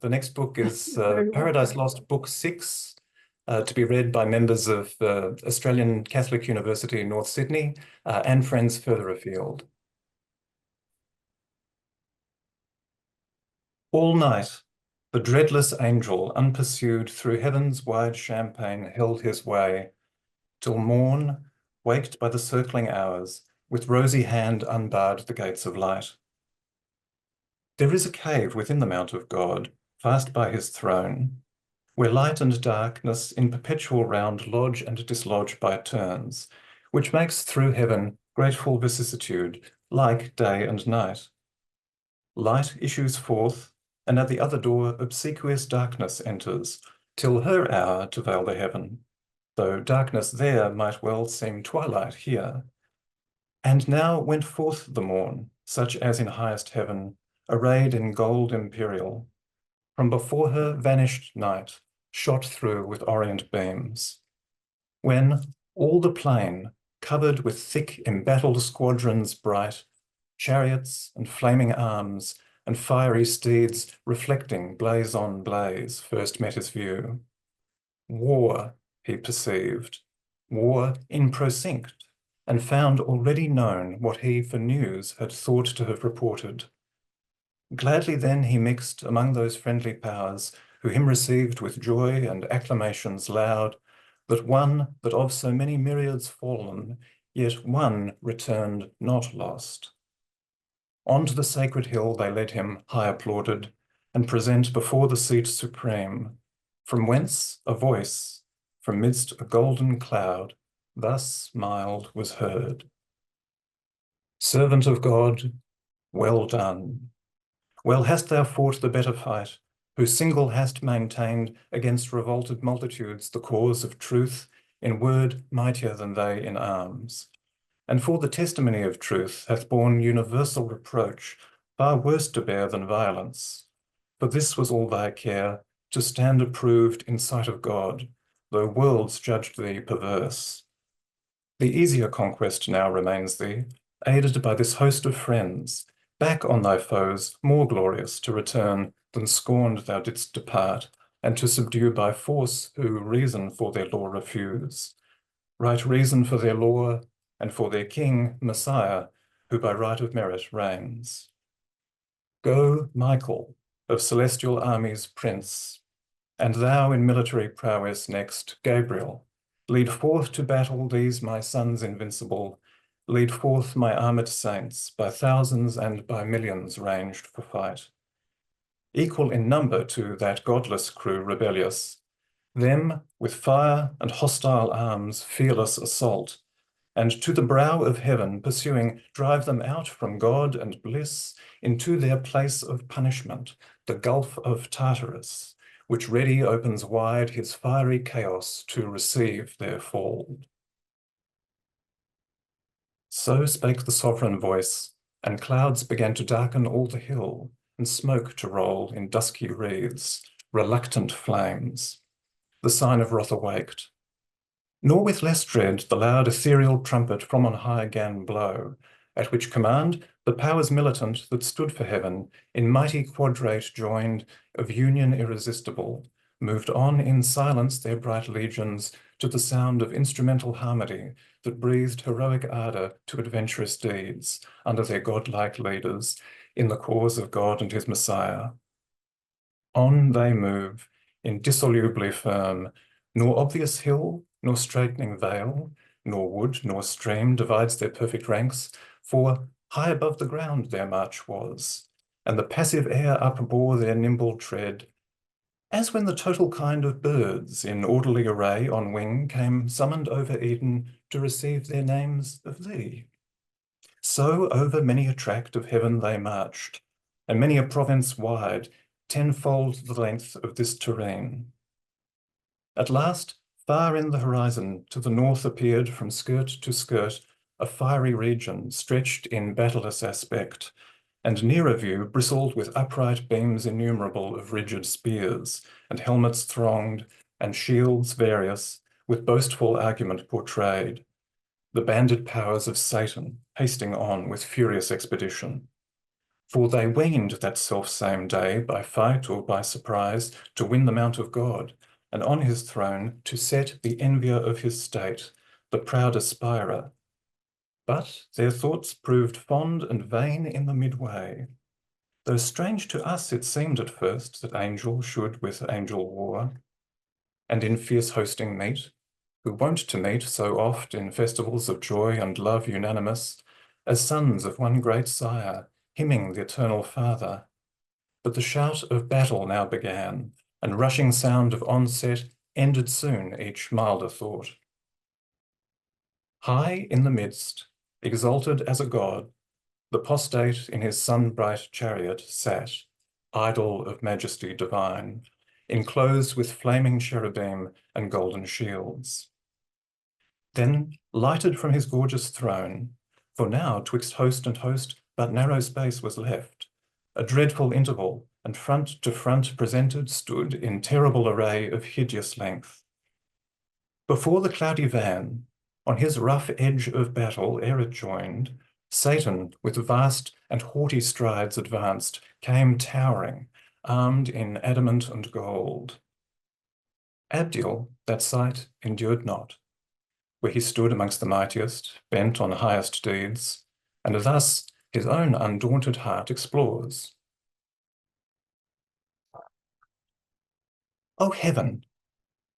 The next book is Very Paradise welcome. Lost, Book 6, to be read by members of Australian Catholic University in North Sydney and friends further afield. All night, the dreadless angel, unpursued through heaven's wide champaign, held his way, till morn, waked by the circling hours, with rosy hand unbarred the gates of light. There is a cave within the Mount of God, fast by his throne, where light and darkness in perpetual round lodge and dislodge by turns, which makes through heaven grateful vicissitude, like day and night. Light issues forth, and at the other door obsequious darkness enters, till her hour to veil the heaven, though darkness there might well seem twilight here. And now went forth the morn, such as in highest heaven, arrayed in gold imperial. From before her vanished night, shot through with orient beams. When all the plain, covered with thick embattled squadrons bright, chariots and flaming arms, and fiery steeds reflecting blaze on blaze, first met his view. War, he perceived, war in procinct, and found already known what he for news had thought to have reported. Gladly then he mixed among those friendly powers, who him received with joy and acclamations loud, that of so many myriads fallen, yet one returned not lost. On to the sacred hill they led him, high applauded, and present before the seat supreme, from whence a voice, from midst a golden cloud, thus mild was heard. Servant of God, well done. Well hast thou fought the better fight, who single hast maintained against revolted multitudes the cause of truth, in word mightier than they in arms. And for the testimony of truth hath borne universal reproach, far worse to bear than violence. For this was all thy care, to stand approved in sight of God, though worlds judged thee perverse. The easier conquest now remains thee, aided by this host of friends, back on thy foes, more glorious to return than scorned thou didst depart, and to subdue by force who reason for their law refuse. Right reason for their law, and for their king, Messiah, who by right of merit reigns. Go, Michael, of celestial armies prince, and thou in military prowess next, Gabriel, lead forth to battle these my sons invincible, lead forth my armed saints, by thousands and by millions ranged for fight. Equal in number to that godless crew rebellious, them with fire and hostile arms fearless assault, and to the brow of heaven pursuing, drive them out from God and bliss into their place of punishment, the gulf of Tartarus, which ready opens wide his fiery chaos to receive their fall. So spake the sovereign voice, and clouds began to darken all the hill, and smoke to roll in dusky wreaths, reluctant flames. The sign of wrath awaked. Nor with less dread the loud ethereal trumpet from on high gan blow, at which command the powers militant that stood for heaven, in mighty quadrate joined, of union irresistible, moved on in silence their bright legions to the sound of instrumental harmony that breathed heroic ardour to adventurous deeds under their godlike leaders in the cause of God and his Messiah. On they move, indissolubly firm, nor obvious hill, nor straightening vale, nor wood, nor stream divides their perfect ranks, for high above the ground their march was, and the passive air upbore their nimble tread, as when the total kind of birds in orderly array on wing came summoned over Eden to receive their names of thee. So over many a tract of heaven they marched, and many a province wide, tenfold the length of this terrain. At last, far in the horizon, to the north appeared from skirt to skirt a fiery region stretched in battleless aspect, and nearer view bristled with upright beams innumerable of rigid spears, and helmets thronged, and shields various, with boastful argument portrayed, the banded powers of Satan hasting on with furious expedition. For they weened that self-same day, by fight or by surprise, to win the mount of God, and on his throne to set the envier of his state, the proud aspirer. But their thoughts proved fond and vain in the midway. Though strange to us it seemed at first that angel should with angel war, and in fierce hosting meet, who wont to meet so oft in festivals of joy and love unanimous, as sons of one great sire, hymning the eternal Father. But the shout of battle now began, and rushing sound of onset ended soon each milder thought. High in the midst, exalted as a god, the postate in his sun-bright chariot sat, idol of majesty divine, enclosed with flaming cherubim and golden shields. Then, lighted from his gorgeous throne, for now twixt host and host but narrow space was left, a dreadful interval, and front to front presented stood in terrible array of hideous length. Before the cloudy van, on his rough edge of battle ere it joined, Satan, with vast and haughty strides advanced, came towering, armed in adamant and gold. Abdiel that sight endured not, where he stood amongst the mightiest, bent on highest deeds, and thus his own undaunted heart explores. O heaven,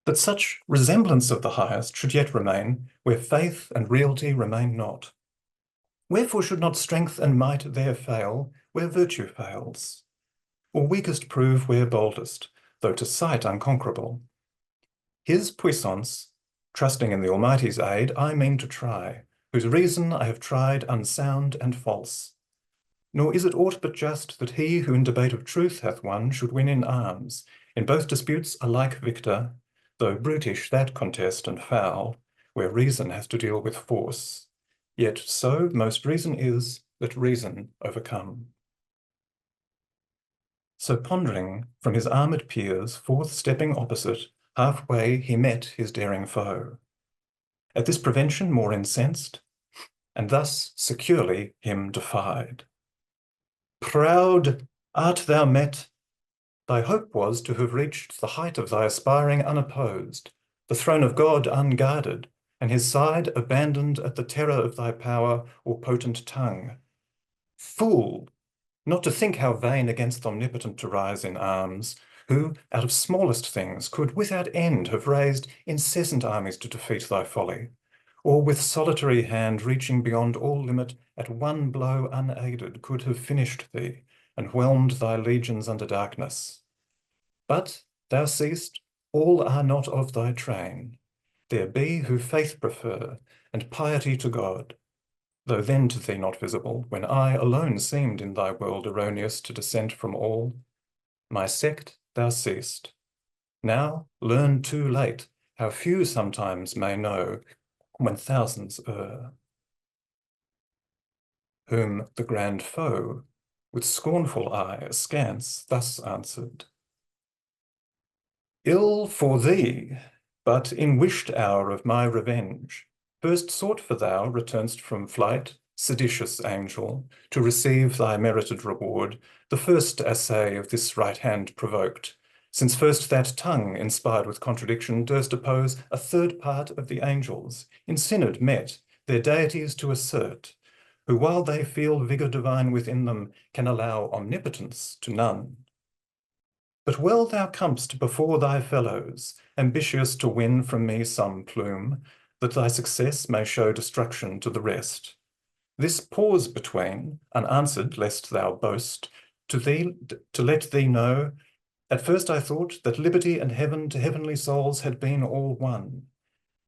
that such resemblance of the highest should yet remain, where faith and reality remain not. Wherefore should not strength and might there fail, where virtue fails? Or weakest prove where boldest, though to sight unconquerable? His puissance, trusting in the Almighty's aid, I mean to try, whose reason I have tried unsound and false. Nor is it aught but just that he who in debate of truth hath won should win in arms, in both disputes alike victor, though brutish that contest and foul, where reason has to deal with force. Yet so most reason is that reason overcome. So pondering from his armoured peers, forth stepping opposite, halfway he met his daring foe. At this prevention more incensed, and thus securely him defied. Proud art thou met? Thy hope was to have reached the height of thy aspiring unopposed, the throne of God unguarded, and his side abandoned at the terror of thy power or potent tongue. Fool, not to think how vain against the omnipotent to rise in arms, who, out of smallest things, could without end have raised incessant armies to defeat thy folly, or with solitary hand reaching beyond all limit, at one blow unaided, could have finished thee, and whelmed thy legions under darkness. But thou seest, all are not of thy train. There be who faith prefer, and piety to God, though then to thee not visible, when I alone seemed in thy world erroneous to dissent from all. My sect thou seest. Now learn too late how few sometimes may know when thousands err. Whom the grand foe, with scornful eye askance, thus answered: Ill for thee, but in wished hour of my revenge, first sought for thou return'st from flight, seditious angel, to receive thy merited reward, the first assay of this right hand provoked, since first that tongue, inspired with contradiction, durst oppose a third part of the angels, in synod met, their deities to assert, who, while they feel vigour divine within them, can allow omnipotence to none. But well thou comest before thy fellows, ambitious to win from me some plume, that thy success may show destruction to the rest. This pause between, unanswered lest thou boast, to let thee know, at first I thought that liberty and heaven to heavenly souls had been all one.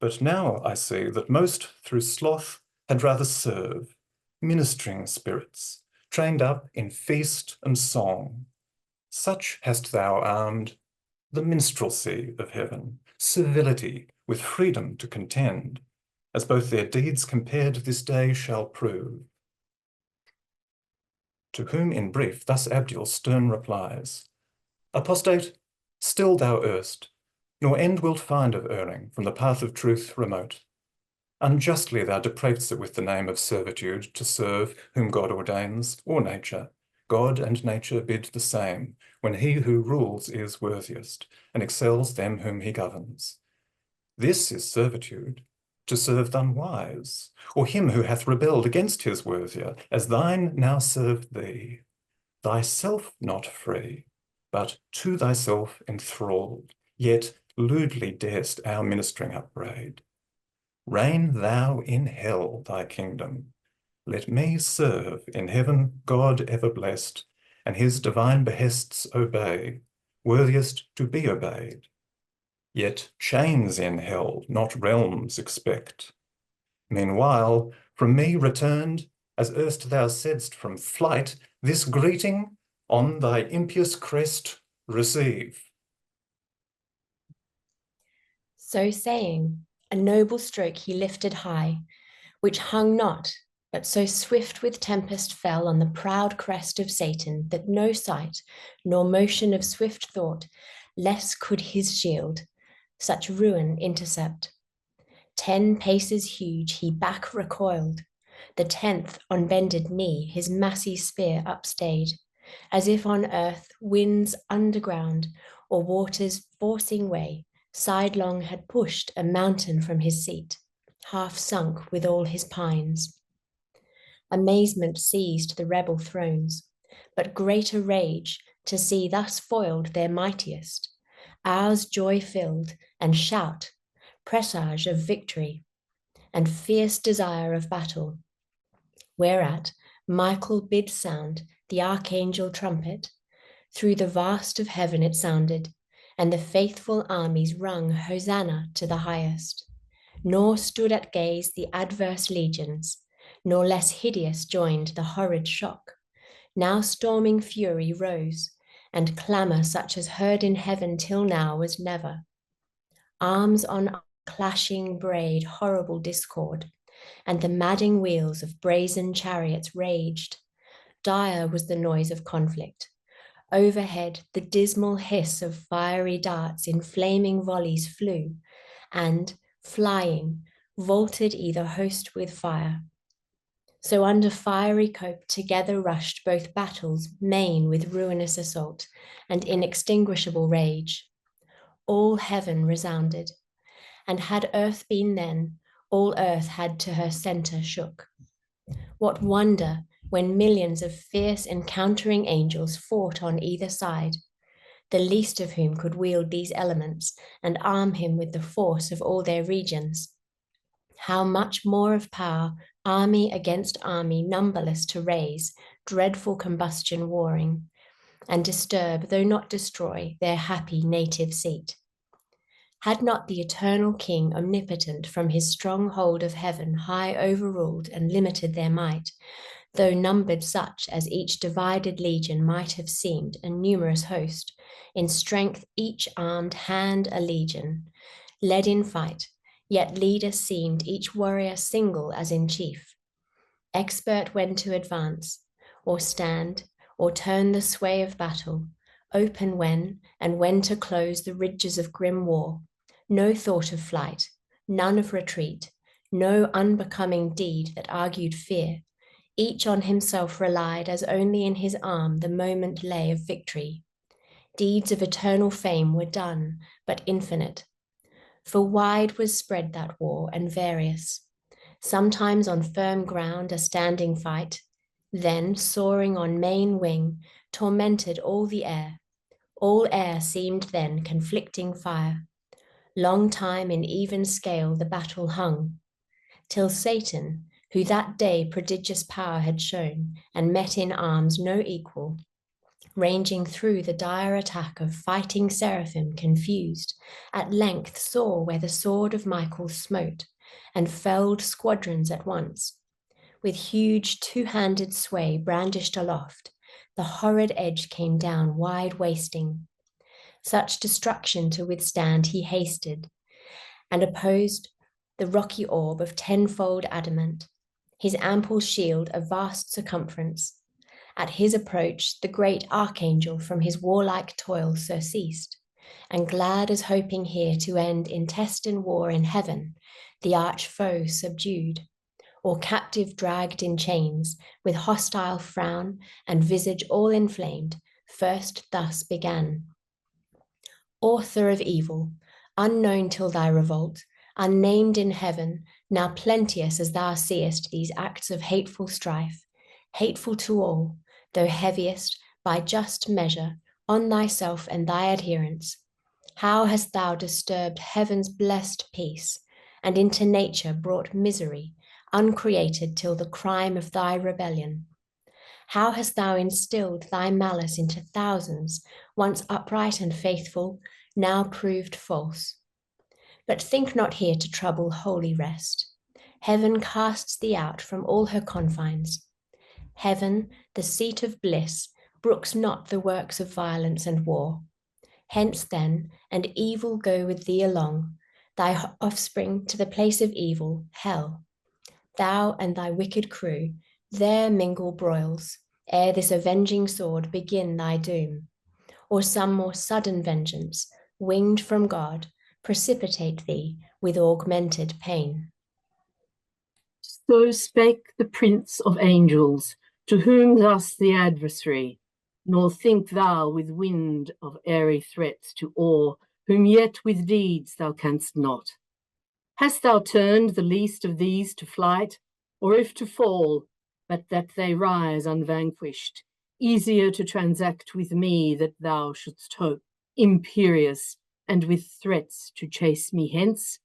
But now I see that most through sloth had rather serve, ministering spirits, trained up in feast and song. Such hast thou armed the minstrelsy of heaven, civility with freedom to contend, as both their deeds compared this day shall prove. To whom in brief thus Abdiel stern replies: Apostate, still thou errst, nor end wilt find of erring, from the path of truth remote. Unjustly thou depravedst it with the name of servitude, to serve whom God ordains, or nature, God and nature bid the same, when he who rules is worthiest, and excels them whom he governs. This is servitude, to serve th' unwise, or him who hath rebelled against his worthier, as thine now served thee. Thyself not free, but to thyself enthralled, yet lewdly darest our ministering upbraid. Reign thou in hell thy kingdom. Let me serve in heaven God ever blessed, and his divine behests obey, worthiest to be obeyed. Yet chains in hell, not realms, expect. Meanwhile, from me returned, as erst thou saidst from flight, this greeting on thy impious crest receive. So saying, a noble stroke he lifted high, which hung not, but so swift with tempest fell on the proud crest of Satan that no sight nor motion of swift thought less could his shield such ruin intercept. 10 paces huge he back recoiled, the 10th on bended knee his massy spear upstayed, as if on earth winds underground or waters forcing way sidelong had pushed a mountain from his seat, half sunk with all his pines. Amazement seized the rebel thrones, but greater rage to see thus foiled their mightiest, ours joy filled and shout, presage of victory, and fierce desire of battle. Whereat Michael bid sound the archangel trumpet, through the vast of heaven it sounded, and the faithful armies rung Hosanna to the highest. Nor stood at gaze the adverse legions, nor less hideous joined the horrid shock. Now storming fury rose, and clamour such as heard in heaven till now was never. Arms on clashing braid horrible discord, and the madding wheels of brazen chariots raged. Dire was the noise of conflict. Overhead, the dismal hiss of fiery darts in flaming volleys flew, and, flying, vaulted either host with fire. So under fiery cope together rushed both battles, main with ruinous assault, and inextinguishable rage. All heaven resounded, and had earth been then, all earth had to her centre shook. What wonder when millions of fierce encountering angels fought on either side, the least of whom could wield these elements and arm him with the force of all their regions. How much more of power, army against army, numberless to raise, dreadful combustion warring, and disturb, though not destroy, their happy native seat. Had not the eternal King omnipotent from his strong hold of heaven high overruled and limited their might, though numbered such as each divided legion might have seemed a numerous host, in strength each armed hand a legion, led in fight, yet leader seemed each warrior single as in chief, expert when to advance, or stand, or turn the sway of battle, open when, and when to close the ridges of grim war, no thought of flight, none of retreat, no unbecoming deed that argued fear. Each on himself relied as only in his arm the moment lay of victory. Deeds of eternal fame were done, but infinite. For wide was spread that war and various, sometimes on firm ground a standing fight, then soaring on main wing, tormented all the air. All air seemed then conflicting fire. Long time in even scale the battle hung, till Satan, who that day prodigious power had shown, and met in arms no equal, ranging through the dire attack of fighting seraphim confused, at length saw where the sword of Michael smote, and felled squadrons at once. With huge two-handed sway brandished aloft, the horrid edge came down wide wasting. Such destruction to withstand he hasted, and opposed the rocky orb of tenfold adamant, his ample shield of vast circumference. At his approach, the great archangel from his warlike toil surceased, and glad as hoping here to end intestine war in heaven, the arch foe subdued, or captive dragged in chains, with hostile frown and visage all inflamed, first thus began. Author of evil, unknown till thy revolt, unnamed in heaven, now plenteous as thou seest these acts of hateful strife, hateful to all, though heaviest, by just measure, on thyself and thy adherents, how hast thou disturbed heaven's blessed peace, and into nature brought misery, uncreated till the crime of thy rebellion? How hast thou instilled thy malice into thousands, once upright and faithful, now proved false? But think not here to trouble holy rest. Heaven casts thee out from all her confines. Heaven, the seat of bliss, brooks not the works of violence and war. Hence then, and evil go with thee along, thy offspring to the place of evil, hell. Thou and thy wicked crew there mingle broils, ere this avenging sword begin thy doom, or some more sudden vengeance, winged from God, precipitate thee with augmented pain. So spake the Prince of Angels, to whom thus the adversary, nor think thou with wind of airy threats to awe, whom yet with deeds thou canst not. Hast thou turned the least of these to flight, or if to fall, but that they rise unvanquished, easier to transact with me that thou shouldst hope, imperious, and with threats to chase me hence?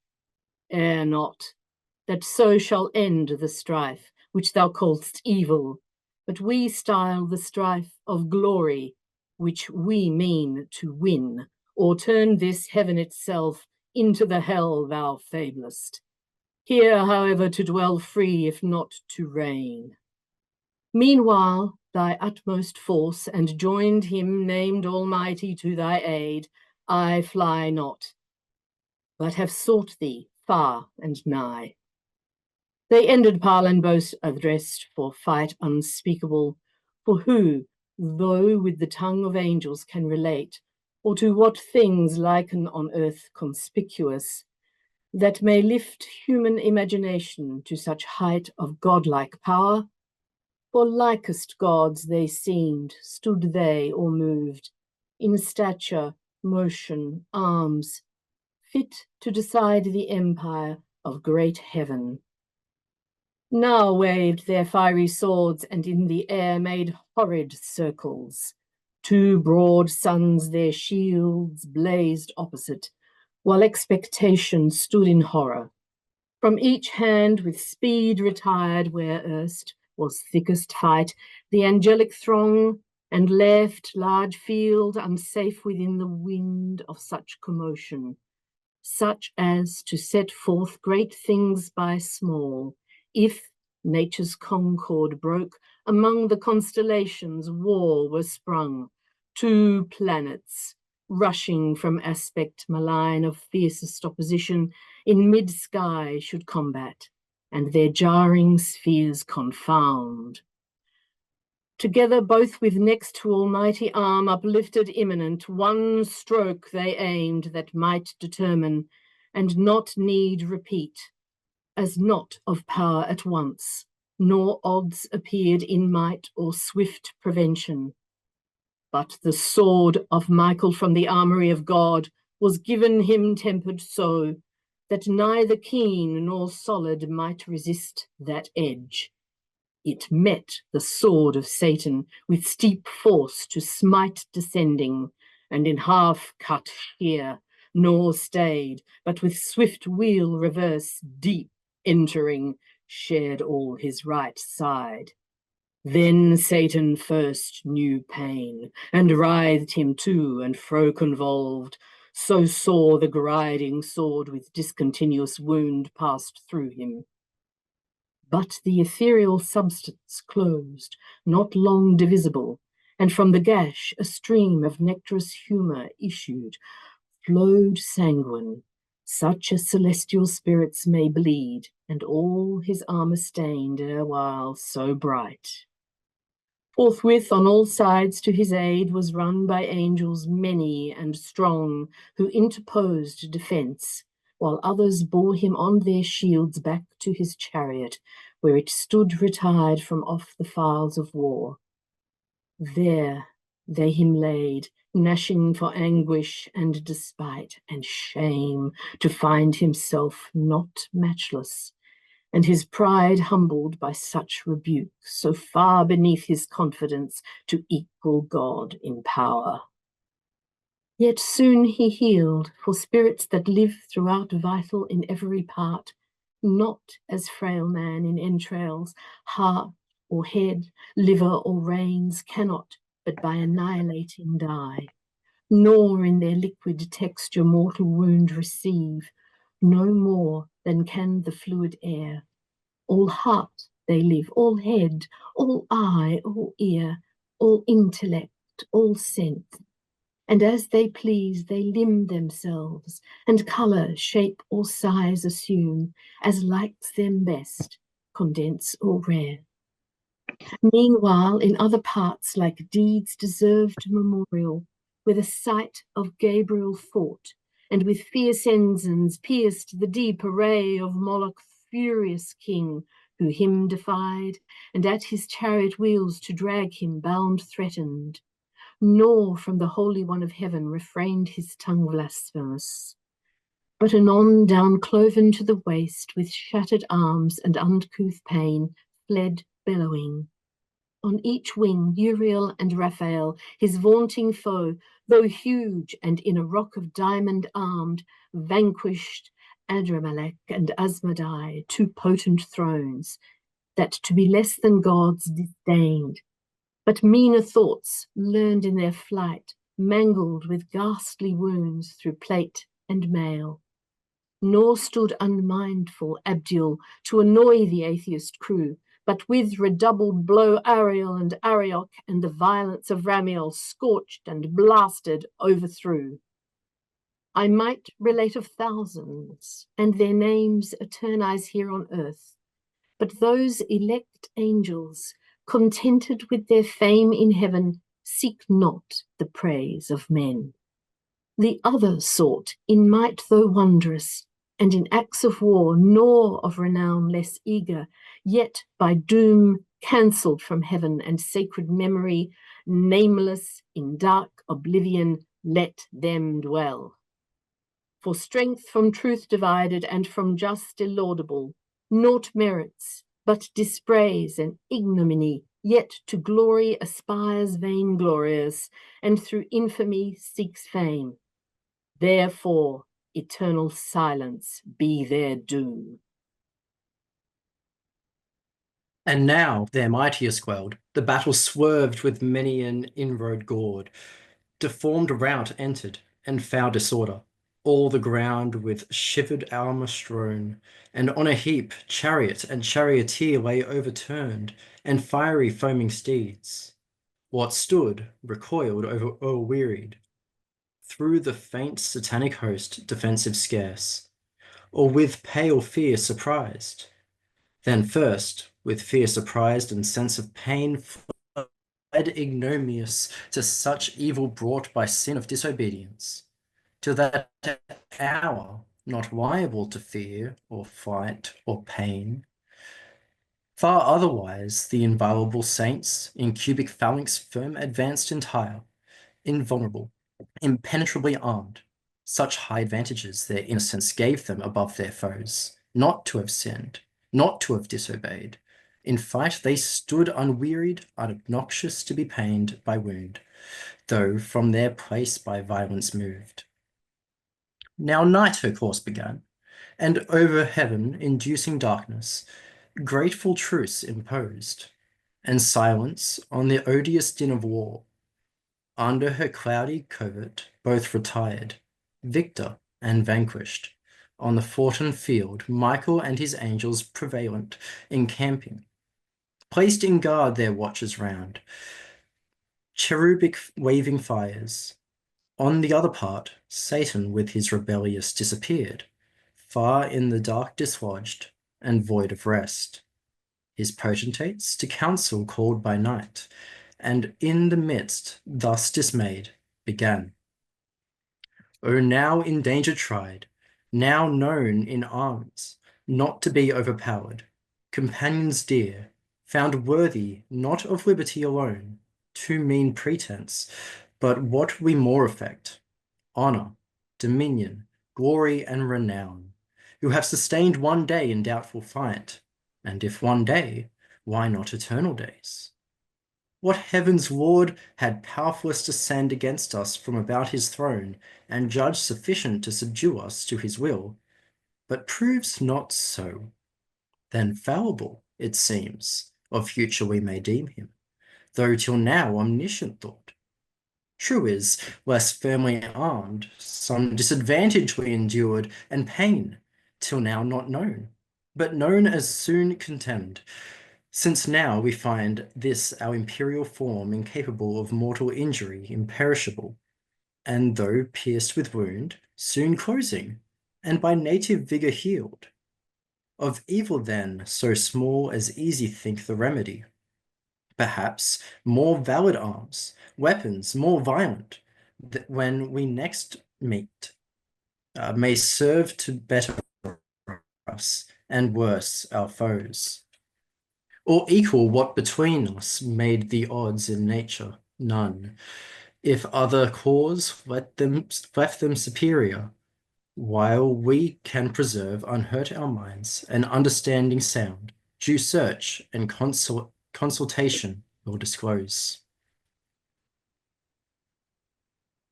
Err not, that so shall end the strife, which thou call'st evil, but we style the strife of glory, which we mean to win, or turn this heaven itself into the hell thou fablest. Here, however, to dwell free, if not to reign. Meanwhile, thy utmost force, and joined him named Almighty to thy aid, I fly not, but have sought thee far and nigh. They ended parle and boast addressed for fight unspeakable, for who, though with the tongue of angels can relate, or to what things liken on earth conspicuous, that may lift human imagination to such height of godlike power? For likest gods they seemed, stood they or moved, in stature, motion, arms, fit to decide the empire of great heaven. Now waved their fiery swords, and in the air made horrid circles. Two broad suns their shields blazed opposite, while expectation stood in horror. From each hand with speed retired where erst was thickest fight, the angelic throng, and left large field unsafe within the wind of such commotion, such as to set forth great things by small, if nature's concord broke, among the constellations war were sprung, two planets, rushing from aspect malign of fiercest opposition, in mid-sky should combat, and their jarring spheres confound. Together, both with next to almighty arm uplifted imminent, one stroke they aimed that might determine, and not need repeat, as not of power at once, nor odds appeared in might or swift prevention. But the sword of Michael from the armory of God was given him tempered so, that neither keen nor solid might resist that edge. It met the sword of Satan with steep force to smite descending, and in half cut sheer, nor stayed, but with swift wheel reverse deep entering, shared all his right side. Then Satan first knew pain, and writhed him to and fro convolved, so sore the griding sword with discontinuous wound passed through him. But the ethereal substance closed, not long divisible, and from the gash a stream of nectarous humour issued, flowed sanguine, such as celestial spirits may bleed, and all his armour stained erewhile so bright. Forthwith on all sides to his aid was run by angels many and strong, who interposed defence, while others bore him on their shields back to his chariot, where it stood retired from off the files of war. There they him laid, gnashing for anguish and despite and shame to find himself not matchless, and his pride humbled by such rebuke, so far beneath his confidence to equal God in power. Yet soon he healed, for spirits that live throughout vital in every part, not as frail man in entrails, heart or head, liver or reins, cannot but by annihilating die, nor in their liquid texture mortal wound receive, no more than can the fluid air. All heart they live, all head, all eye, all ear, all intellect, all sense. And as they please, they limn themselves, and colour, shape, or size assume, as likes them best, condense or rare. Meanwhile, in other parts, like deeds deserved memorial, where the sight of Gabriel fought, and with fierce ensigns pierced the deep array of Moloch's furious king, who him defied, and at his chariot wheels to drag him bound threatened, nor from the Holy One of Heaven refrained his tongue blasphemous. But anon down cloven to the waist, with shattered arms and uncouth pain, fled bellowing. On each wing Uriel and Raphael, his vaunting foe, though huge and in a rock of diamond armed, vanquished Adramelech and Asmodai, two potent thrones, that to be less than gods disdained, but meaner thoughts, learned in their flight, mangled with ghastly wounds through plate and mail. Nor stood unmindful Abdiel to annoy the atheist crew, but with redoubled blow Ariel and Arioch and the violence of Ramiel scorched and blasted overthrew. I might relate of thousands, and their names eternize here on earth, but those elect angels, contented with their fame in heaven, seek not the praise of men. The other sort, in might though wondrous, and in acts of war, nor of renown less eager, yet by doom cancelled from heaven and sacred memory, nameless in dark oblivion, let them dwell. For strength from truth divided and from just laudable, naught merits, but dispraise and ignominy, yet to glory aspires vainglorious, and through infamy seeks fame. Therefore, eternal silence be their doom. And now their mightiest quelled, the battle swerved with many an inroad gored, deformed rout entered, and foul disorder, all the ground with shivered armour strewn, and on a heap chariot and charioteer lay overturned, and fiery foaming steeds. What stood recoiled o'erwearied, through the faint satanic host defensive scarce, or with pale fear surprised. Then first, with fear surprised and sense of pain, fled ignominious to such evil brought by sin of disobedience, till that hour, not liable to fear or flight or pain. Far otherwise the inviolable saints, in cubic phalanx firm advanced entire, invulnerable, impenetrably armed. Such high advantages their innocence gave them above their foes, not to have sinned, not to have disobeyed. In fight they stood unwearied, unobnoxious to be pained by wound, though from their place by violence moved. Now night her course began, and over heaven inducing darkness, grateful truce imposed, and silence on the odious din of war. Under her cloudy covert both retired, victor and vanquished. On the foughten field Michael and his angels prevalent, encamping, placed in guard their watches round, cherubic waving fires. On the other part, Satan with his rebellious disappeared, far in the dark dislodged, and void of rest. His potentates to council called by night, and in the midst, thus dismayed, began. O now in danger tried, now known in arms, not to be overpowered, companions dear, found worthy not of liberty alone, too mean pretense, but what we more affect, honour, dominion, glory, and renown, who have sustained one day in doubtful fight, and if one day, why not eternal days? What heaven's Lord had powerfulness to send against us from about his throne, and judge sufficient to subdue us to his will, but proves not so, then fallible, it seems, of future we may deem him, though till now omniscient thought. True is, less firmly armed, some disadvantage we endured, and pain, till now not known, but known as soon contemned, since now we find this our imperial form incapable of mortal injury, imperishable, and though pierced with wound, soon closing, and by native vigour healed. Of evil then, so small as easy think the remedy. Perhaps more valid arms, weapons more violent, that when we next meet, may serve to better us, and worse our foes. Or equal what between us made the odds in nature, none. If other cause left them superior, while we can preserve unhurt our minds, and understanding sound, due search and consultation will disclose.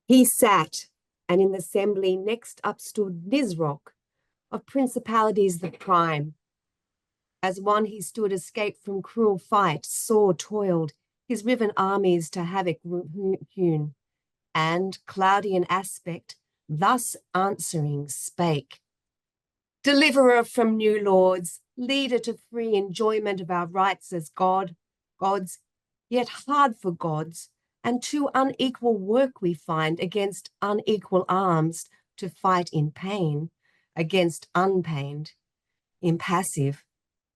He sat, and in the assembly next up stood Nisroch, of principalities the prime. As one he stood escaped from cruel fight, sore toiled, his riven armies to havoc hewn, and, cloudy in aspect, thus answering spake. Deliverer from new lords, leader to free enjoyment of our rights as gods, yet hard for gods, and too unequal work we find against unequal arms to fight in pain, against unpained, impassive,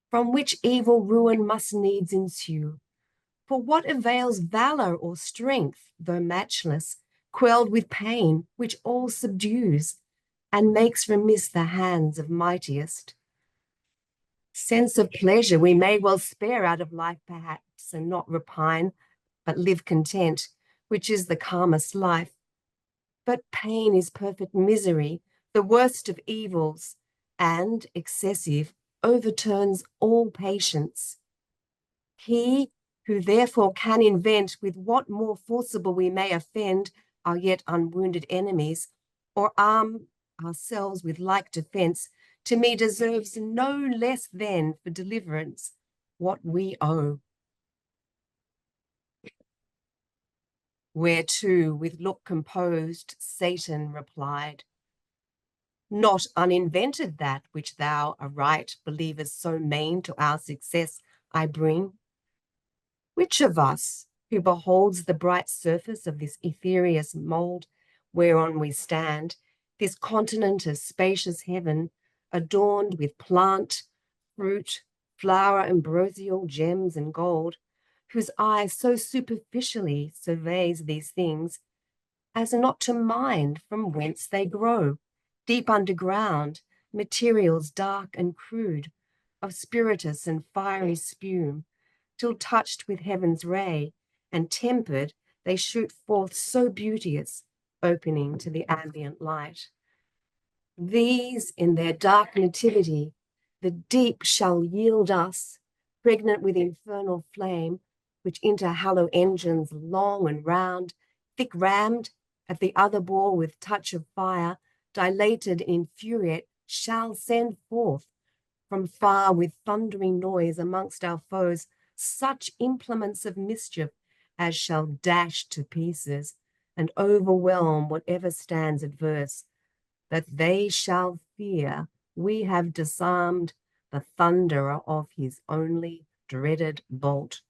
from which evil ruin must needs ensue. For what avails valour or strength, though matchless, quelled with pain, which all subdues, and makes remiss the hands of mightiest? Sense of pleasure we may well spare out of life perhaps, and not repine, but live content, which is the calmest life. But pain is perfect misery, the worst of evils, and, excessive, overturns all patience. He who therefore can invent with what more forcible we may offend our yet unwounded enemies, or arm ourselves with like defence, to me deserves no less than for deliverance what we owe. Whereto, with look composed, Satan replied, not uninvented that which thou, aright, believest so main to our success I bring. Which of us, who beholds the bright surface of this ethereous mould whereon we stand, this continent of spacious heaven, adorned with plant, fruit, flower, ambrosial, gems, and gold, whose eye so superficially surveys these things, as not to mind from whence they grow, deep underground, materials dark and crude, of spiritus and fiery spume, till touched with heaven's ray, and tempered, they shoot forth so beauteous, opening to the ambient light. These, in their dark nativity, the deep shall yield us, pregnant with infernal flame, which into hollow engines long and round, thick rammed, at the other bore with touch of fire, dilated and infuriate, shall send forth from far with thundering noise amongst our foes such implements of mischief as shall dash to pieces and overwhelm whatever stands adverse, that they shall fear we have disarmed the thunderer of his only dreaded bolt.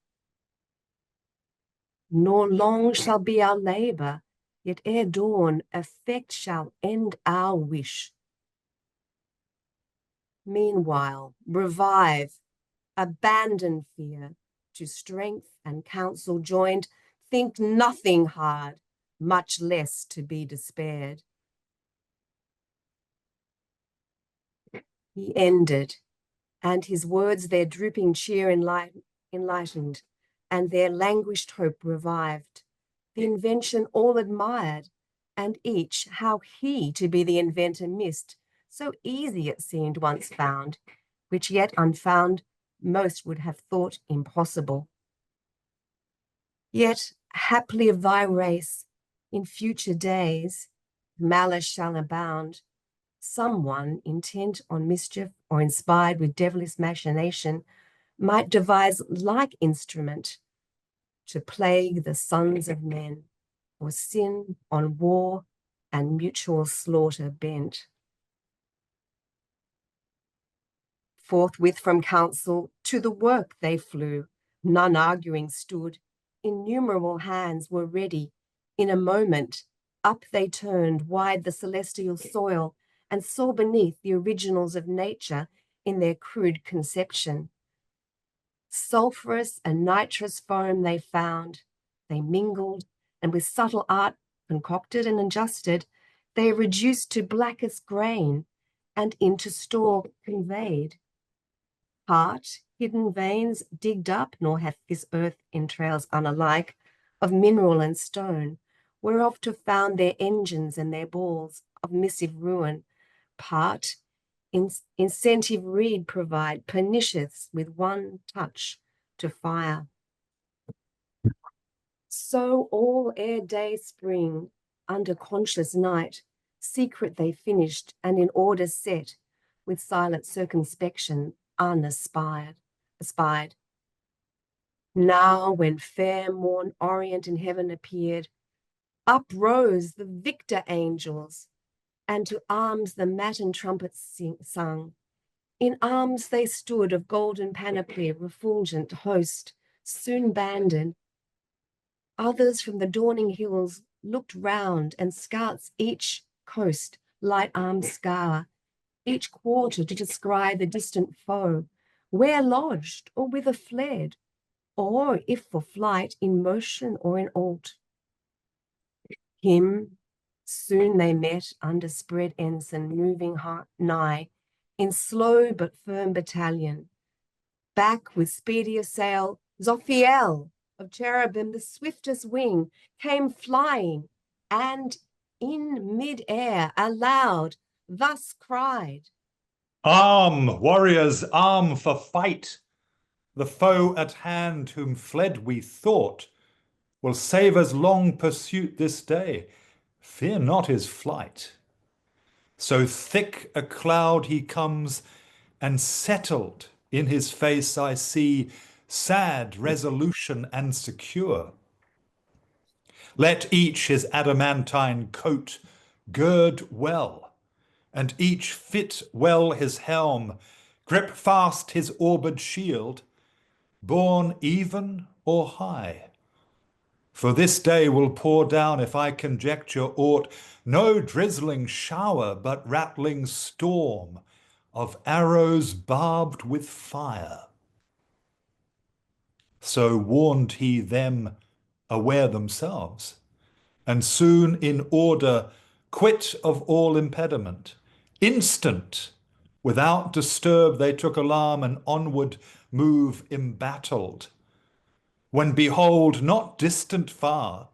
Nor long shall be our labour, yet ere dawn effect shall end our wish. Meanwhile, revive, abandon fear, to strength and counsel joined, think nothing hard, much less to be despaired. He ended, and his words their drooping cheer enlightened, and their languished hope revived. The invention all admired, and each how he to be the inventor missed, so easy it seemed once found, which yet unfound most would have thought impossible. Yet haply of thy race, in future days, malice shall abound. Someone intent on mischief or inspired with devilish machination might devise like instrument to plague the sons of men, or sin on war and mutual slaughter bent. Forthwith from council to the work they flew, none arguing stood, innumerable hands were ready. In a moment, up they turned wide the celestial soil and saw beneath the originals of nature in their crude conception. Sulphurous and nitrous foam they found, they mingled, and with subtle art concocted and adjusted, they reduced to blackest grain and into store conveyed. Part, hidden veins digged up, nor hath this earth entrails unalike, of mineral and stone, whereof to found their engines and their balls of missive ruin. Part, incentive reed provide, pernicious with one touch to fire. So all ere day spring, under conscious night, secret they finished and in order set, with silent circumspection unespied. Now when fair morn orient in heaven appeared, uprose the victor angels, and to arms the matin trumpets sung. In arms they stood of golden panoply, refulgent host, soon banded. Others from the dawning hills looked round, and scouts each coast, light arms scour, each quarter to descry the distant foe, where lodged or whither fled, or if for flight in motion or in alt. Him soon they met under spread ensign, moving nigh, in slow but firm battalion. Back with speedier sail, Zophiel of cherubim, the swiftest wing, came flying, and in mid-air aloud thus cried, Arm, warriors, arm for fight! The foe at hand whom fled we thought will save us long pursuit this day. Fear not his flight. So thick a cloud he comes, and settled in his face I see sad resolution and secure. Let each his adamantine coat gird well, and each fit well his helm, grip fast his orbed shield, borne even or high. For this day will pour down, if I conjecture aught, no drizzling shower, but rattling storm of arrows barbed with fire. So warned he them aware themselves, and soon in order quit of all impediment. Instant, without disturb, they took alarm and onward move embattled. When behold, not distant far,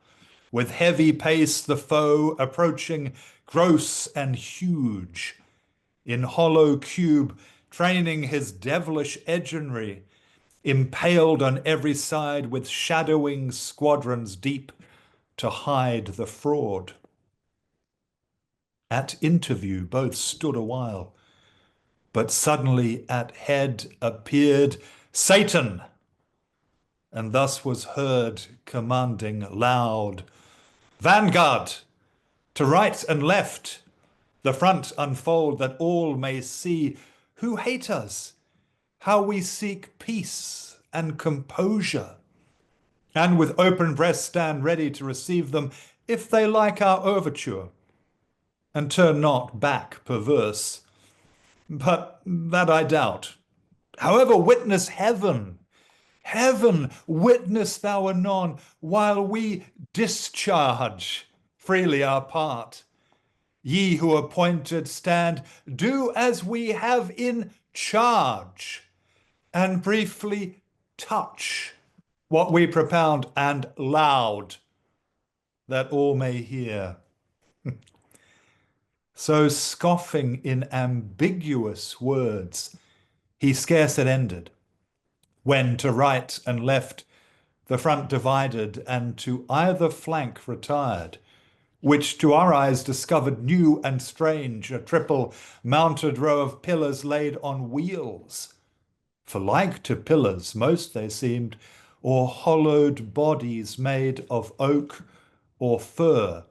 with heavy pace the foe approaching gross and huge, in hollow cube training his devilish edgenry, impaled on every side with shadowing squadrons deep to hide the fraud. At interview both stood a while, but suddenly at head appeared Satan, and thus was heard commanding loud, Vanguard, to right and left, the front unfold, that all may see who hate us, how we seek peace and composure, and with open breast stand ready to receive them if they like our overture, and turn not back perverse. But that I doubt. However, witness heaven, heaven, witness thou anon, while we discharge freely our part. Ye who appointed stand, do as we have in charge, and briefly touch what we propound, and loud, that all may hear. So scoffing in ambiguous words, he scarce had ended, when to right and left the front divided, and to either flank retired, which to our eyes discovered new and strange, a triple mounted row of pillars laid on wheels. For like to pillars most they seemed, or hollowed bodies made of oak or fir,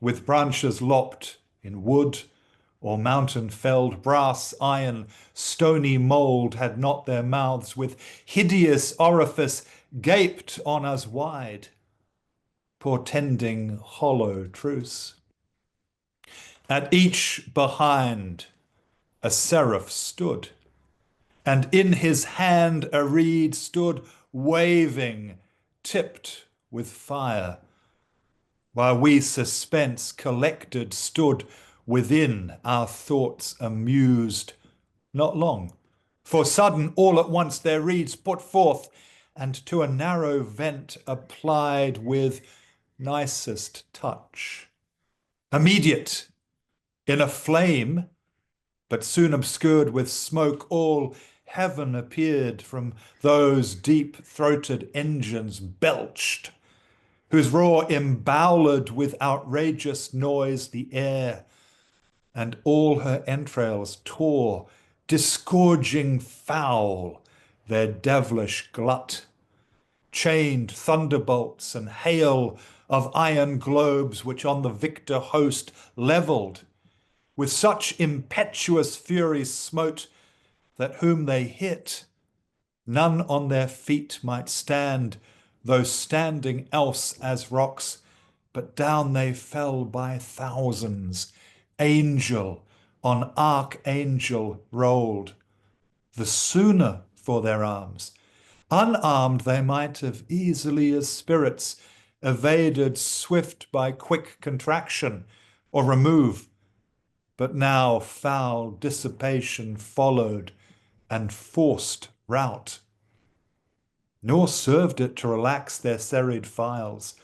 with branches lopped in wood or mountain felled, brass, iron, stony mould had not their mouths, with hideous orifice gaped on us wide, portending hollow truce. At each behind a seraph stood, and in his hand a reed stood waving, tipped with fire, while we suspense collected stood within, our thoughts amused. Not long, for sudden all at once their reeds put forth, and to a narrow vent applied with nicest touch. Immediate, in a flame, but soon obscured with smoke, all heaven appeared from those deep-throated engines belched, whose roar emboweled with outrageous noise the air, and all her entrails tore, disgorging foul their devilish glut. Chained thunderbolts and hail of iron globes, which on the victor host levelled, with such impetuous fury smote, that whom they hit, none on their feet might stand, though standing else as rocks, but down they fell by thousands, angel on archangel rolled, the sooner for their arms. Unarmed they might have easily as spirits, evaded swift by quick contraction or remove, but now foul dissipation followed and forced rout. Nor served it to relax their serried files.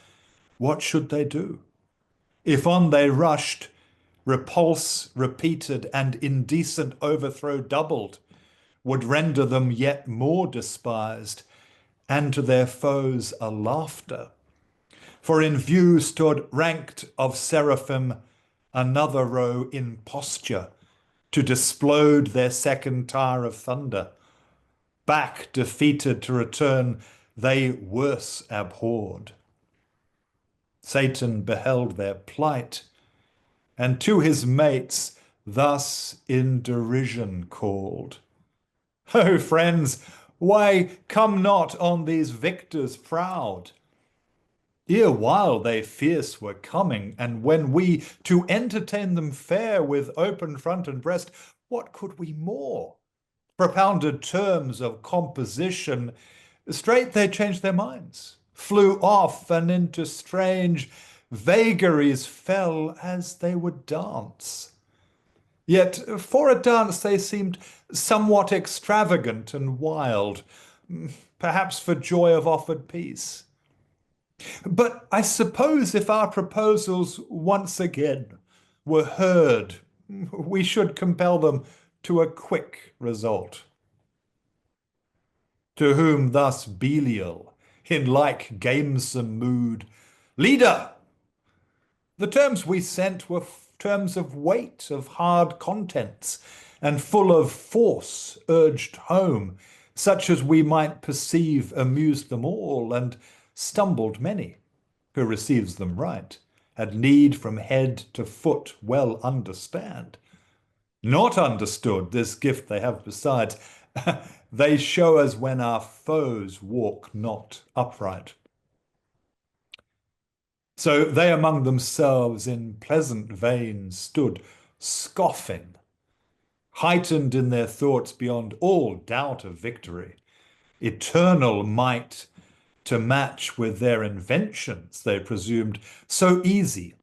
What should they do? If on they rushed, repulse repeated and indecent overthrow doubled, would render them yet more despised, and to their foes a laughter. For in view stood ranked of seraphim another row in posture, to displode their second tire of thunder. Back defeated to return, they worse abhorred. Satan beheld their plight, and to his mates thus in derision called, "O friends, why come not on these victors proud? Erewhile they fierce were coming, and when we to entertain them fair with open front and breast, what could we more? Propounded terms of composition, straight they changed their minds, flew off, and into strange vagaries fell as they would dance. Yet for a dance they seemed somewhat extravagant and wild, perhaps for joy of offered peace. But I suppose if our proposals once again were heard, we should compel them to a quick result. To whom thus Belial, in like gamesome mood, "Leader, the terms we sent were terms of weight, of hard contents, and full of force urged home, such as we might perceive amused them all, and stumbled many, who receives them right, had need from head to foot well understand. Not understood, this gift they have besides, they show us when our foes walk not upright." So they among themselves in pleasant vein stood scoffing, heightened in their thoughts beyond all doubt of victory, eternal might to match with their inventions they presumed so easy,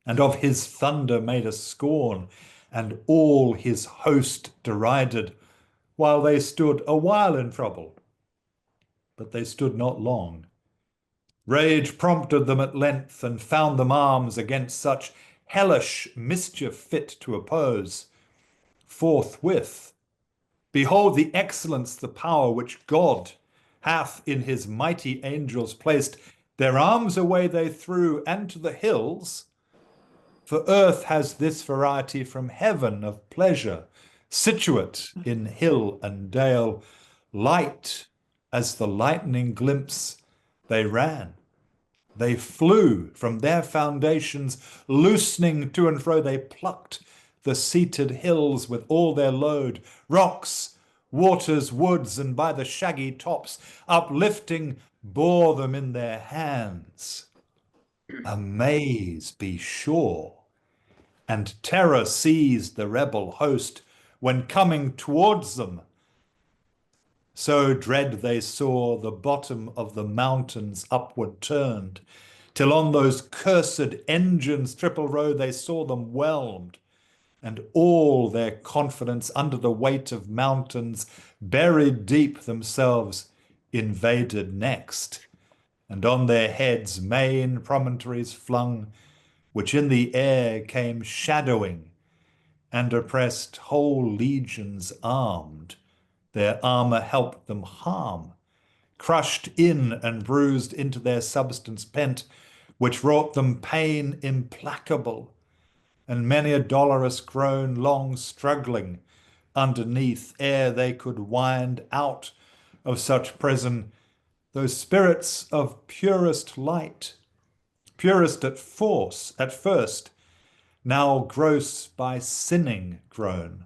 and of his thunder made a scorn, and all his host derided, while they stood a while in trouble. But they stood not long. Rage prompted them at length, and found them arms against such hellish mischief fit to oppose. Forthwith, behold the excellence, the power which God hath in his mighty angels placed. Their arms away they threw, and to the hills, for earth has this variety from heaven of pleasure, situate in hill and dale, light as the lightning glimpse they ran. They flew from their foundations, loosening to and fro, they plucked the seated hills with all their load, rocks, waters, woods, and by the shaggy tops, uplifting, bore them in their hands. Amaze, be sure, and terror seized the rebel host when coming towards them. So dread they saw the bottom of the mountains upward turned, till on those cursed engines triple row they saw them whelmed, and all their confidence under the weight of mountains, buried deep themselves, invaded next, and on their heads main promontories flung, which in the air came shadowing, and oppressed whole legions armed. Their armour helped them harm, crushed in and bruised into their substance pent, which wrought them pain implacable, and many a dolorous groan long struggling underneath, ere they could wind out of such prison those spirits of purest light, purest at first, now gross by sinning grown.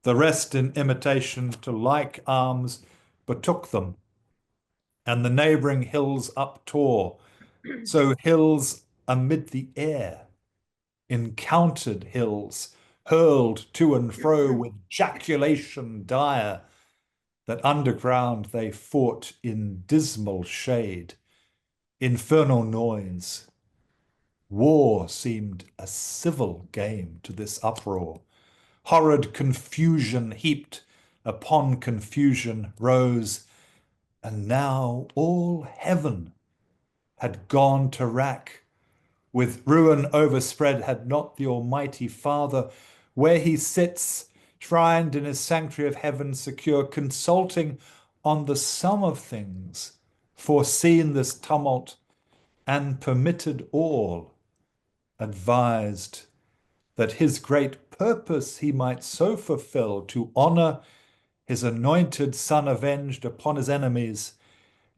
The rest in imitation to like arms betook them, and the neighbouring hills uptore, so hills amid the air, encountered hills, hurled to and fro with jaculation dire, that underground they fought in dismal shade, infernal noise. War seemed a civil game to this uproar. Horrid confusion heaped upon confusion rose, and now all heaven had gone to rack. With ruin overspread, had not the Almighty Father, where he sits, shrined in his sanctuary of heaven secure, consulting on the sum of things, foreseen this tumult, and permitted all, advised that his great purpose he might so fulfill, to honour his anointed Son avenged upon his enemies,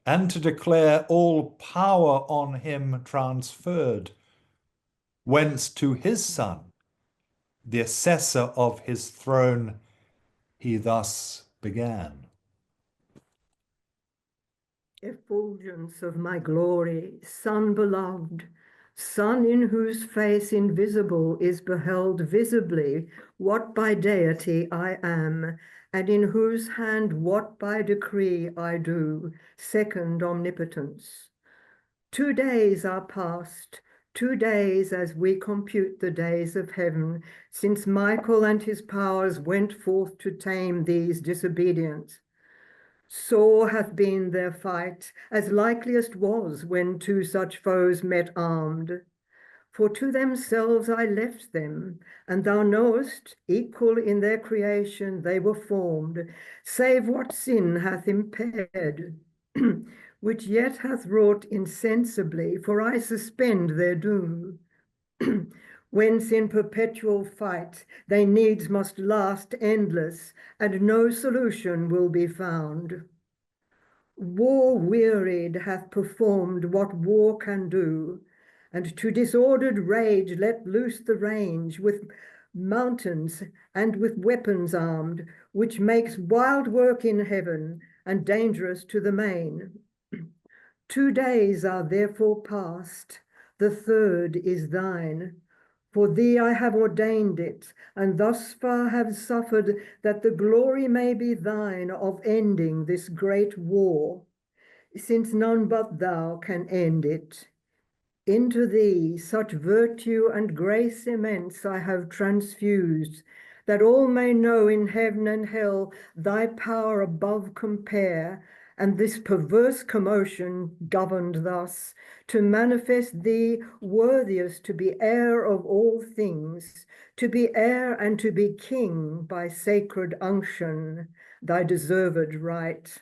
and to declare all power on him transferred, whence to his Son, the assessor of his throne, he thus began. Effulgence of my glory, Son beloved, Son in whose face invisible is beheld visibly what by deity I am, and in whose hand what by decree I do, second omnipotence. 2 days are past, 2 days as we compute the days of heaven, since Michael and his powers went forth to tame these disobedient. Sore hath been their fight, as likeliest was when two such foes met armed. For to themselves I left them, and thou knowest, equal in their creation they were formed, save what sin hath impaired, which yet hath wrought insensibly, for I suspend their doom. Whence in perpetual fight they needs must last endless, and no solution will be found. War wearied hath performed what war can do, and to disordered rage let loose the range, with mountains and with weapons armed, which makes wild work in heaven and dangerous to the main. 2 days are therefore past, the third is thine. For thee I have ordained it, and thus far have suffered, that the glory may be thine of ending this great war, since none but thou can end it. Into thee such virtue and grace immense I have transfused, that all may know in heaven and hell thy power above compare, and this perverse commotion governed thus, to manifest thee worthiest to be heir of all things, to be heir and to be king by sacred unction, thy deserved right.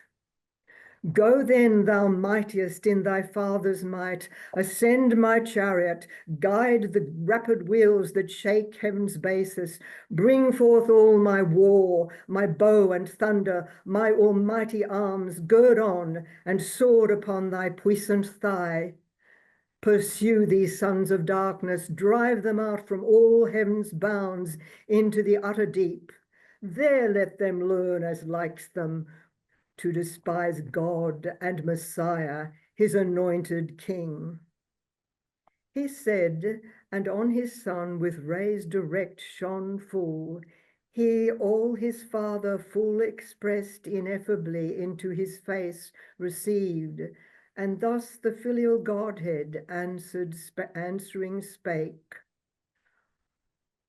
Go then, thou mightiest in thy father's might, ascend my chariot, guide the rapid wheels that shake heaven's basis, bring forth all my war, my bow and thunder, my almighty arms, gird on, and sword upon thy puissant thigh. Pursue these sons of darkness, drive them out from all heaven's bounds into the utter deep. There let them learn as likes them, to despise God and Messiah, his anointed king. He said, and on his son with rays direct shone full. He all his Father full expressed ineffably into his face received, and thus the filial Godhead answering spake.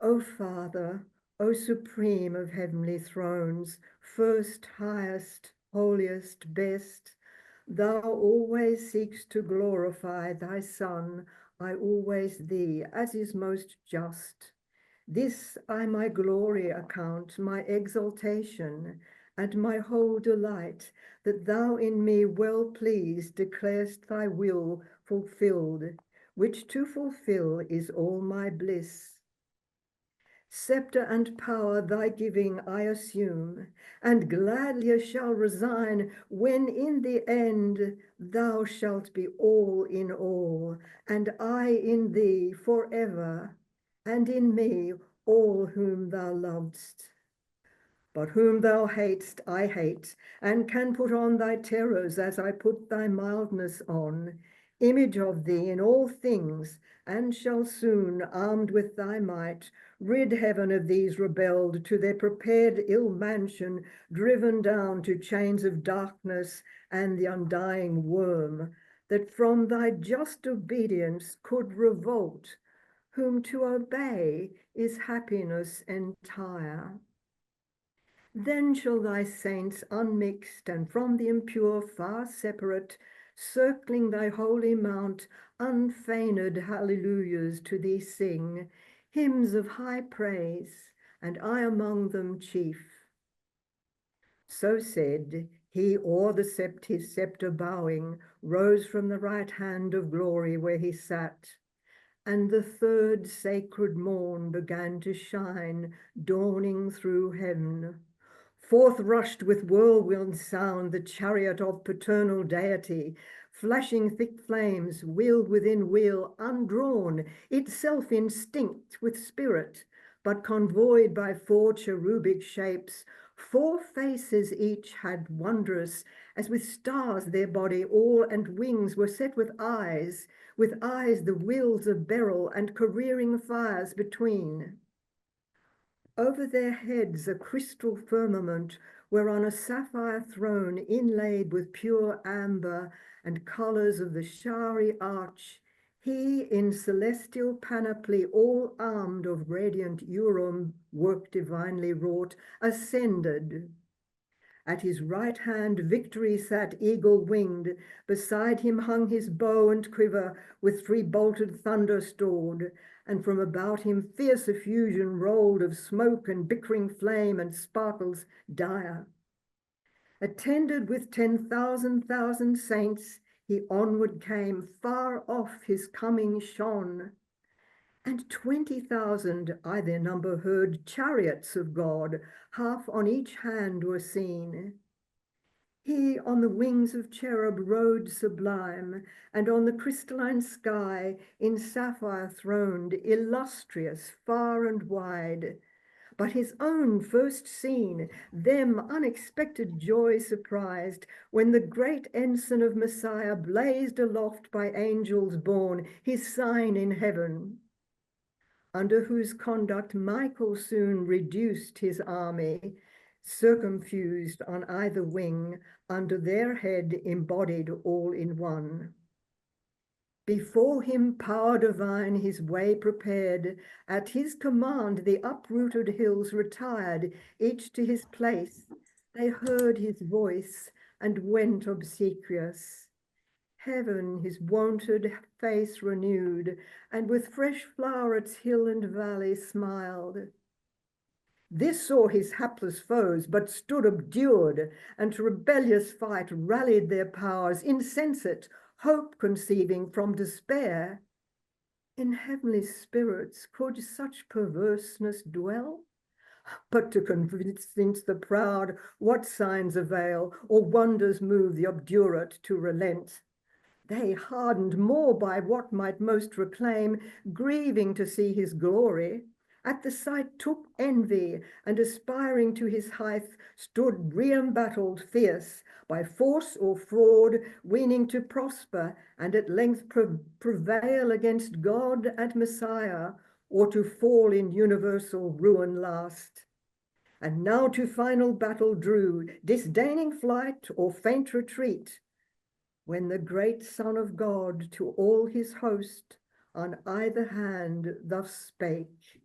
O Father, O supreme of heavenly thrones, first, highest, holiest, best, thou always seekst to glorify thy Son, I always thee, as is most just. This I my glory account, my exaltation, and my whole delight, that thou in me well pleased declarest thy will fulfilled, which to fulfill is all my bliss. Scepter and power thy giving I assume, and gladlier shall resign when in the end thou shalt be all in all, and I in thee forever, and in me all whom thou lovest. But whom thou hatest, I hate, and can put on thy terrors as I put thy mildness on, image of thee in all things, and shall soon, armed with thy might, rid heaven of these rebelled to their prepared ill mansion, driven down to chains of darkness and the undying worm, that from thy just obedience could revolt, whom to obey is happiness entire. Then shall thy saints unmixed and from the impure far separate, circling thy holy mount, unfeigned hallelujahs to thee sing, hymns of high praise, and I among them chief. So said, he o'er his scepter bowing, rose from the right hand of glory where he sat, and the third sacred morn began to shine, dawning through heaven. Forth rushed with whirlwind sound the chariot of paternal deity, flashing thick flames, wheel within wheel, undrawn, itself instinct with spirit, but convoyed by four cherubic shapes. 4 faces each had wondrous, as with stars their body all, and wings were set with eyes the wheels of beryl and careering fires between. Over their heads a crystal firmament, whereon a sapphire throne inlaid with pure amber and colours of the showery arch, he in celestial panoply all armed of radiant Urim work divinely wrought, ascended. At his right hand victory sat eagle-winged, beside him hung his bow and quiver, with 3 bolted thunder stored, and from about him fierce effusion rolled of smoke and bickering flame and sparkles dire. Attended with 10,000 saints, he onward came, far off his coming shone, and 20,000, I their number heard, chariots of God, half on each hand were seen. He on the wings of cherub rode sublime, and on the crystalline sky, in sapphire throned, illustrious far and wide. But his own first seen, them unexpected joy surprised, when the great ensign of Messiah blazed aloft by angels borne, his sign in heaven, under whose conduct Michael soon reduced his army, circumfused on either wing, under their head embodied all in one. Before him power divine his way prepared. At his command the uprooted hills retired, each to his place. They heard his voice and went obsequious. Heaven his wonted face renewed, and with fresh flowers hill and valley smiled. This saw his hapless foes, but stood obdured, and to rebellious fight rallied their powers, insensate, hope conceiving from despair. In heavenly spirits could such perverseness dwell? But to convince the proud, what signs avail, or wonders move the obdurate to relent? They hardened more by what might most reclaim, grieving to see his glory. At the sight took envy, and aspiring to his height, stood re-embattled fierce, by force or fraud, weening to prosper, and at length prevail against God and Messiah, or to fall in universal ruin last. And now to final battle drew, disdaining flight or faint retreat, when the great Son of God to all his host on either hand thus spake.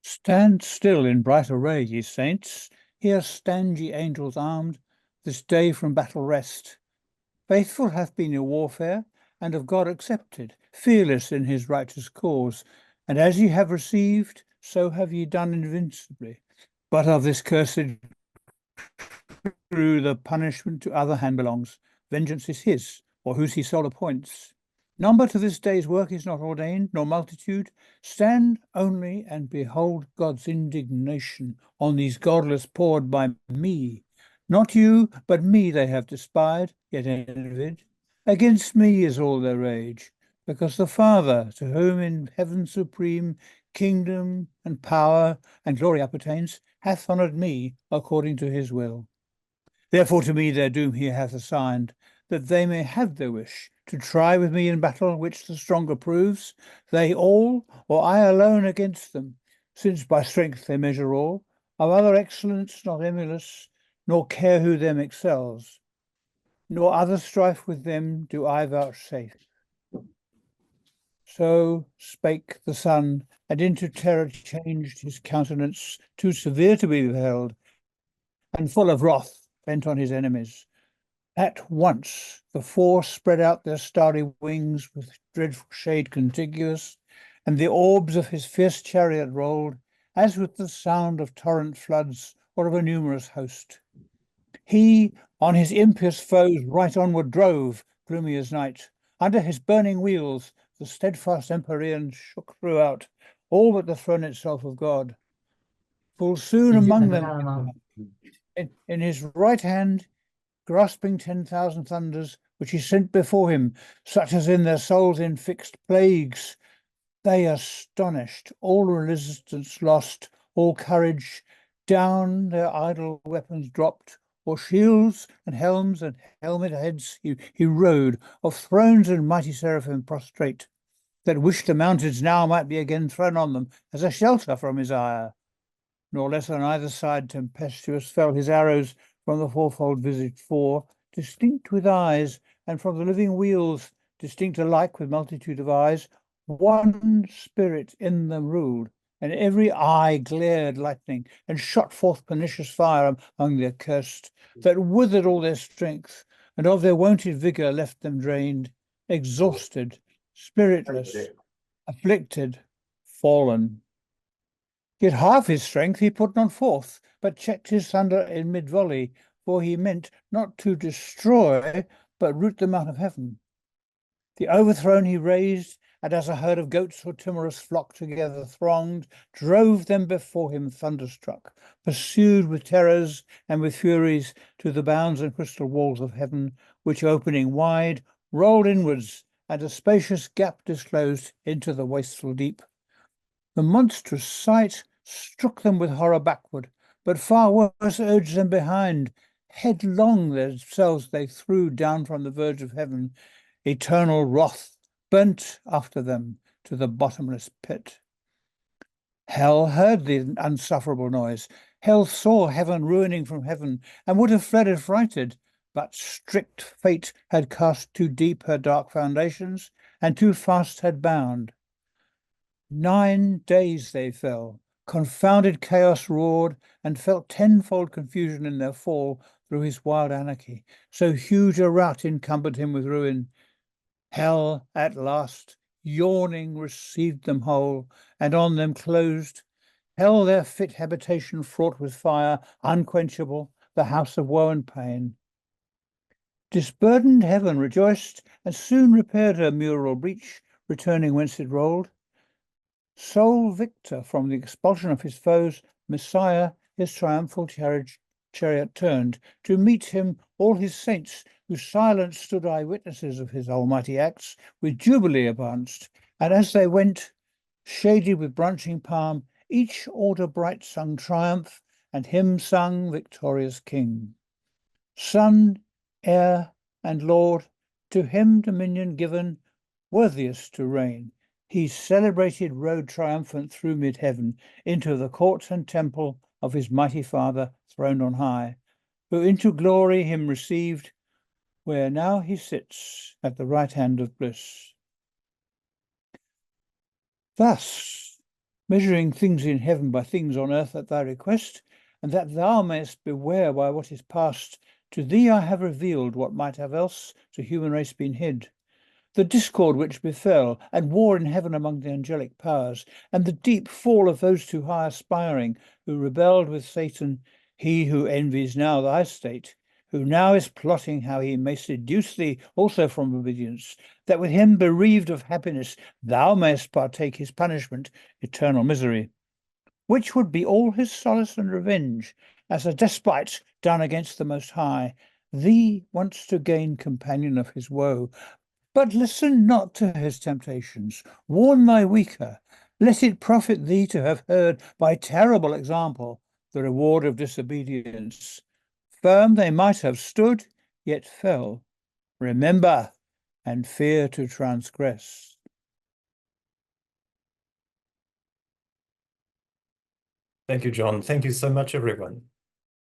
Stand still in bright array, ye saints. Here stand ye angels armed, this day from battle rest. Faithful hath been your warfare, and of God accepted, fearless in his righteous cause. And as ye have received, so have ye done invincibly. But of this cursed crew the punishment to other hand belongs. Vengeance is his, or whose he sole appoints. Number to this day's work is not ordained, nor multitude. Stand only and behold God's indignation on these godless poured by me. Not you, but me they have despised, yet envied. Against me is all their rage, because the Father, to whom in heaven supreme kingdom and power and glory appertains, hath honoured me according to his will. Therefore to me their doom he hath assigned, that they may have their wish, to try with me in battle which the stronger proves, they all, or I alone against them, since by strength they measure all, of other excellence not emulous, nor care who them excels, nor other strife with them do I vouchsafe. So spake the Son, and into terror changed his countenance, too severe to be beheld, and full of wrath bent on his enemies. At once the four spread out their starry wings with dreadful shade contiguous, and the orbs of his fierce chariot rolled, as with the sound of torrent floods or of a numerous host. He on his impious foes right onward drove, gloomy as night. Under his burning wheels the steadfast Empyrean shook throughout, all but the throne itself of God. Full soon among them, in his right hand, grasping 10,000 thunders, which he sent before him, such as in their souls infixed plagues, they astonished, all resistance lost, all courage, down their idle weapons dropped, or shields and helms and helmet heads he rode, of thrones and mighty seraphim prostrate, that wished the mountains now might be again thrown on them as a shelter from his ire. Nor less on either side tempestuous fell his arrows from the fourfold visaged four, distinct with eyes, and from the living wheels, distinct alike with multitude of eyes, one spirit in them ruled, and every eye glared lightning, and shot forth pernicious fire among the accursed, that withered all their strength, and of their wonted vigour left them drained, exhausted, spiritless, afflicted, fallen. Yet half his strength he put not forth, but checked his thunder in mid-volley, for he meant not to destroy, but root them out of heaven. The overthrown he raised, and as a herd of goats or timorous flock together thronged, drove them before him thunderstruck, pursued with terrors and with furies to the bounds and crystal walls of heaven, which opening wide, rolled inwards, and a spacious gap disclosed into the wasteful deep. The monstrous sight struck them with horror backward, but far worse urged them behind. Headlong themselves they threw down from the verge of heaven. Eternal wrath burnt after them to the bottomless pit. Hell heard the unsufferable noise. Hell saw heaven ruining from heaven, and would have fled affrighted, but strict fate had cast too deep her dark foundations, and too fast had bound. 9 days they fell, confounded chaos roared, and felt tenfold confusion in their fall through his wild anarchy. So huge a rout encumbered him with ruin. Hell at last, yawning, received them whole, and on them closed. Hell their fit habitation fraught with fire, unquenchable, the house of woe and pain. Disburdened heaven rejoiced, and soon repaired her mural breach, returning whence it rolled. Sole victor from the expulsion of his foes, Messiah his triumphal chariot turned, to meet him all his saints, who silent stood eyewitnesses of his almighty acts, with jubilee advanced, and as they went, shaded with branching palm, each order bright sung triumph, and hymn sung victorious King. Son, heir, and Lord, to him dominion given, worthiest to reign. He celebrated rode triumphant through mid-heaven into the court and temple of his mighty Father throned on high, who into glory him received, where now he sits at the right hand of bliss. Thus, measuring things in heaven by things on earth at thy request, and that thou mayest beware by what is past, to thee I have revealed what might have else to human race been hid. The discord which befell, and war in heaven among the angelic powers, and the deep fall of those too high aspiring, who rebelled with Satan, he who envies now thy state, who now is plotting how he may seduce thee also from obedience, that with him bereaved of happiness thou mayest partake his punishment, eternal misery, which would be all his solace and revenge, as a despite done against the Most High, thee wants to gain companion of his woe. But listen not to his temptations, warn thy weaker, let it profit thee to have heard by terrible example the reward of disobedience. Firm they might have stood, yet fell. Remember, and fear to transgress. Thank you, John. Thank you so much, everyone.